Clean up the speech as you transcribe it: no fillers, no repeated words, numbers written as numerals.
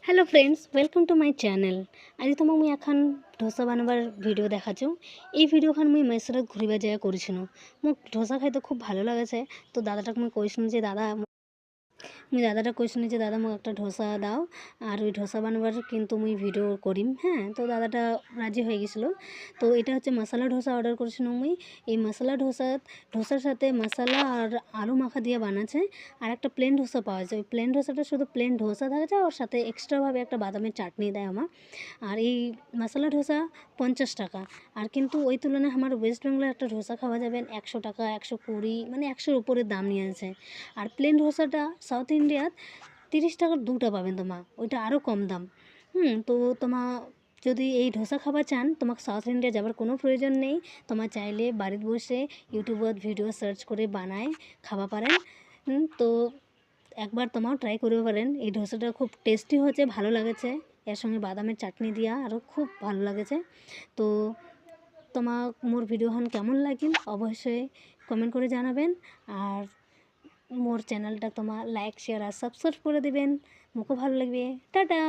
Hello friends welcome to my channel. आज तुम्हें मुई एखान डोसा बानाबार भिडिओ देखाचो। এই ভিডিওখান মুই মেসেজত ঘুরিবা যায় করেছিলাম। মোক ডোসা খাইতে খুব ভালো লাগেছে। তো দাদাটাকে মুই কইছিলাম যে দাদা মুই দাদাটা কইছিলাম যে দাদা মোক একটা ডোসা দাও আর ওই ডোসা বানাবার কিন্তু মুই ভিডিও করিম। হ্যাঁ, তো দাদাটা রাজি হয়ে গেছিলো। তো এটা হচ্ছে মশলা ডোসা অর্ডার করেছিলাম মুই। এই মশলা ডোসার সাথে মশলা আর আলু মাখা দিয়ে বানাচ্ছে। আর একটা প্লেন ডোসা পাওয়া যায়। ওই প্লেন ডোসাটা শুধু প্লেন ডোসা থাকে যায়, ওর সাথে এক্সট্রাভাবে একটা বাদামের চাটনি দেয় আমার। আর এই মশলা ডোসা 50 টাকা। আর কিন্তু ওই তুলনায় আমার ওয়েস্ট বেঙ্গলের একটা ডোসা খাওয়া যাবেন 100 টাকা, 120, মানে 100-র উপরে দাম নিয়ে আছে। আর প্লেন ডোসাটা সাউথ ইন্ডিয়াত 30 টাকার দুটা পাবেন তোমা, ওইটা আরও কম দাম। তো তোমা যদি এই ডোসা খাবার চান, তোমাকে সাউথ ইন্ডিয়া যাবার কোনো প্রয়োজন নেই। তোমার চাইলে বাড়িতে বসে ইউটিউবত ভিডিও সার্চ করে বানায় খাওয়া পারেন। তো একবার তোমাও ট্রাই করতে পারেন। এই ডোসাটা খুব টেস্টি হচ্ছে, ভালো লাগেছে। এর সঙ্গে বাদামের চাটনি দিয়া আরও খুব ভালো লাগেছে। তো তোমাক মোর ভিডিওখান কেমন লাগিল অবশ্যই কমেন্ট করে জানাবেন। আর মোর চ্যানেলটা তোমার লাইক শেয়ার আর সাবস্ক্রাইব করে দেবেন। মুখও ভালো লাগবে। টাটা।